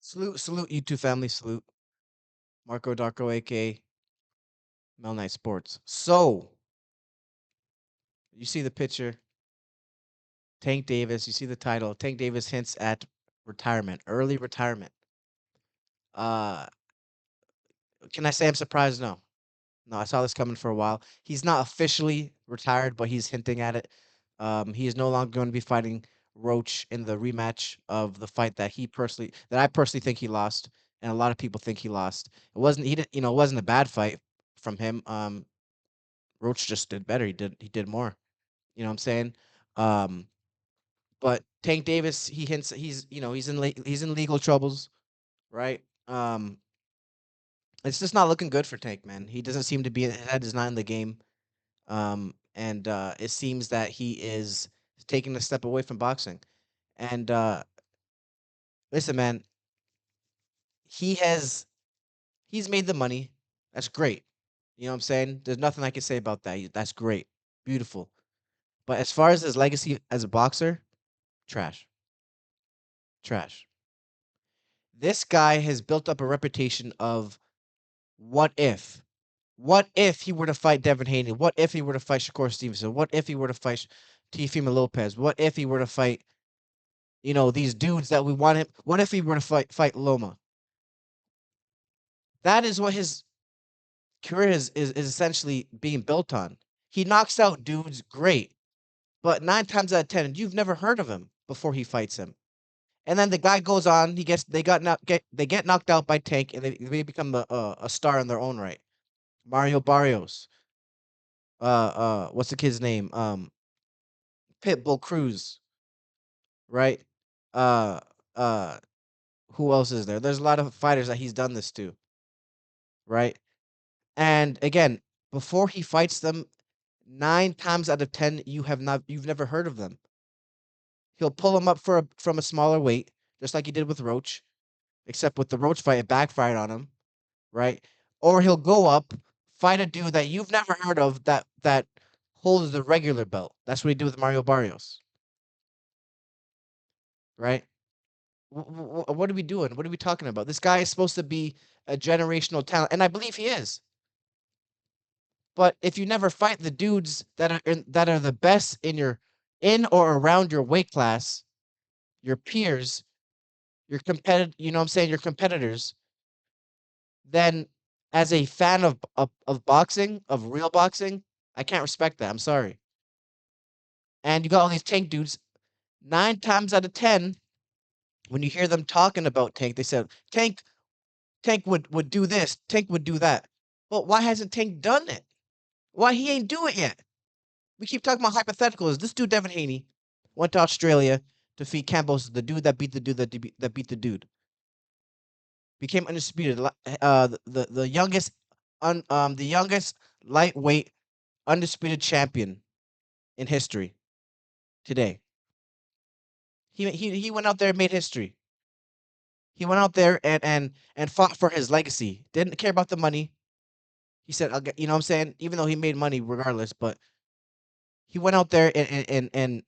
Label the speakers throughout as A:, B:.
A: Salute, you two family. Salute. Marco Darko, aka Mel Knight Sports. So, you see the picture. Tank Davis, you see the title. Tank Davis hints at retirement, early retirement. Uh, can I say I'm surprised? No. No, I saw this coming for a while. He's not officially retired, but he's hinting at it. He is no longer going to be fighting Roach in the rematch of the fight that I personally think he lost, and a lot of people think he lost. It wasn't a bad fight from him. Roach just did better. He did more. You know what I'm saying? Um, but Tank Davis, he hints he's in legal troubles, right? It's just not looking good for Tank, man. He doesn't seem to be his head is not in the game. And it seems that he is taking a step away from boxing. And listen, man, he has he's made the money. That's great. You know what I'm saying? There's nothing I can say about that. That's great. Beautiful. But as far as his legacy as a boxer, trash. Trash. This guy has built up a reputation of what if? What if he were to fight Devin Haney? What if he were to fight Shakur Stevenson? What if he were to fight Teofimo Lopez? What if he were to fight, these dudes that we want him? What if he were to fight Loma? That is what his career is essentially being built on. He knocks out dudes great, but 9 times out of 10, you've never heard of him before he fights him. And then the guy goes on. They get knocked out by Tank, and they become a star in their own right. Mario Barrios. What's the kid's name? Pitbull Cruz, right? Uh, uh, who else is there? There's a lot of fighters that he's done this to, right? And again, before he fights them, 9 times out of 10, you've never heard of them. He'll pull them up from a smaller weight, just like he did with Roach, except with the Roach fight, it backfired on him, right? Or he'll go up, fight a dude that you've never heard of that holds the regular belt. That's what he did with Mario Barrios, right? What are we doing? What are we talking about? This guy is supposed to be a generational talent, and I believe he is. But if you never fight the dudes that are the best in or around your weight class, your peers, your competitive, you know what I'm saying, your competitors, then as a fan of boxing, of real boxing, I can't respect that. I'm sorry. And you got all these Tank dudes. 9 times out of 10, when you hear them talking about Tank, they said Tank would do this, Tank would do that. Well, why hasn't Tank done it? Why he ain't do it yet? We keep talking about hypotheticals. This dude Devin Haney went to Australia to defeat Campos, the dude that beat the dude that beat the dude. Became undisputed. The youngest the youngest lightweight undisputed champion in history today. He went out there and made history. He went out there and fought for his legacy. Didn't care about the money. He said, I'll get, you know what I'm saying? Even though he made money regardless, but he went out there and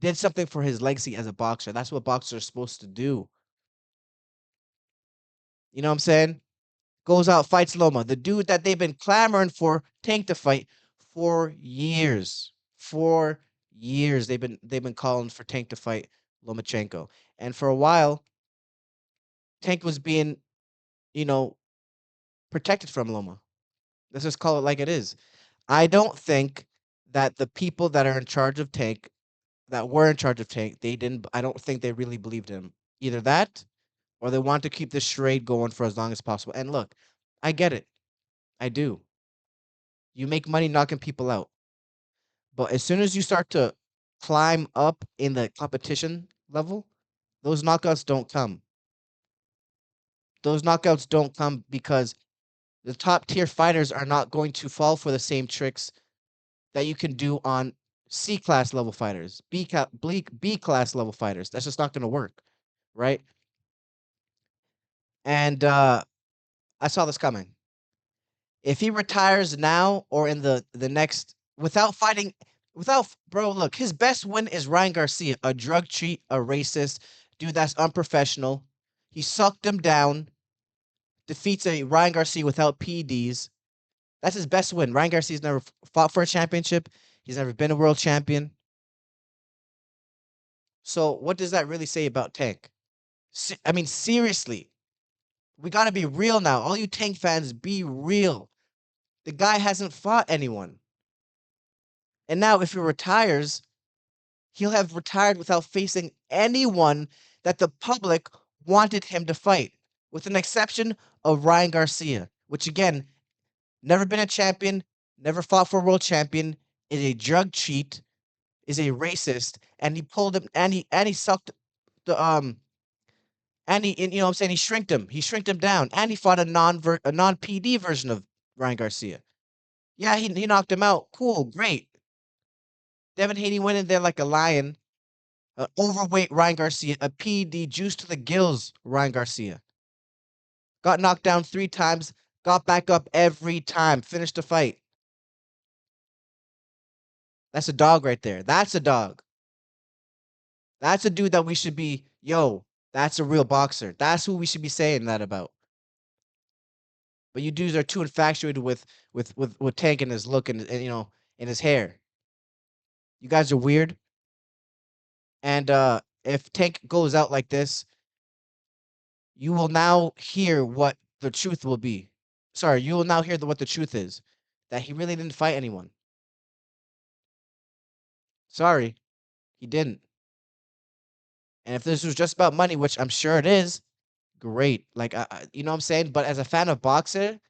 A: did something for his legacy as a boxer. That's what boxers are supposed to do. You know what I'm saying? Goes out, fights Loma, the dude that they've been clamoring for Tank to fight for years. For years, they've been calling for Tank to fight Lomachenko, and for a while, Tank was being, you know, protected from Loma. Let's just call it like it is. I don't think that the people that are in charge of Tank, that were in charge of Tank, they didn't. I don't think they really believed him. Either that, or they want to keep this charade going for as long as possible. And look, I get it. I do. You make money knocking people out. But as soon as you start to climb up in the competition level, those knockouts don't come. Those knockouts don't come because the top tier fighters are not going to fall for the same tricks that you can do on C class level fighters, B class level fighters. That's just not going to work, right? And I saw this coming. If he retires now or in the next without fighting without bro, look, his best win is Ryan Garcia, a drug cheat, a racist, dude that's unprofessional. He sucked him down, defeats a Ryan Garcia without PEDs. That's his best win. Ryan Garcia's never fought for a championship. He's never been a world champion. So what does that really say about Tank? I mean, seriously, we got to be real now. All you Tank fans, be real. The guy hasn't fought anyone. And now if he retires, he'll have retired without facing anyone that the public wanted him to fight, with an exception of Ryan Garcia, which again, never been a champion, never fought for a world champion, is a drug cheat, is a racist, and he pulled him and he sucked the and he you know what I'm saying, he shrinked him. He shrinked him down. And he fought a non PD version of Ryan Garcia. Yeah, he knocked him out. Cool, great. Devin Haney went in there like a lion. Overweight Ryan Garcia, a PD juice to the gills Ryan Garcia. Got knocked down 3 times, got back up every time, finished the fight. That's a dog right there. That's a dog. That's a dude that we should be, yo, that's a real boxer. That's who we should be saying that about. But you dudes are too infatuated with Tank and his look and you know, and his hair. You guys are weird. And if Tank goes out like this, you will now hear what the truth will be. Sorry, you will now hear what the truth is. That he really didn't fight anyone. Sorry, he didn't. And if this was just about money, which I'm sure it is, great. Like, you know what I'm saying? But as a fan of boxing,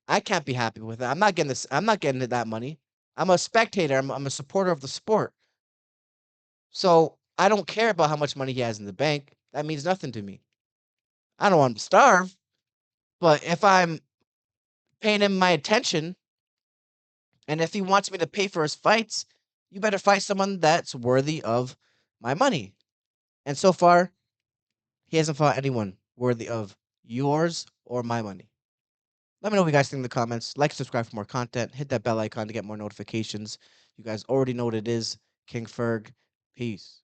A: I can't be happy with it. I'm not getting this. I'm not getting that money. I'm a spectator. I'm a supporter of the sport. So I don't care about how much money he has in the bank. That means nothing to me. I don't want him to starve. But if I'm paying him my attention, and if he wants me to pay for his fights, you better fight someone that's worthy of my money. And so far, he hasn't fought anyone worthy of yours or my money. Let me know what you guys think in the comments. Like, subscribe for more content. Hit that bell icon to get more notifications. You guys already know what it is. King Ferg. Peace.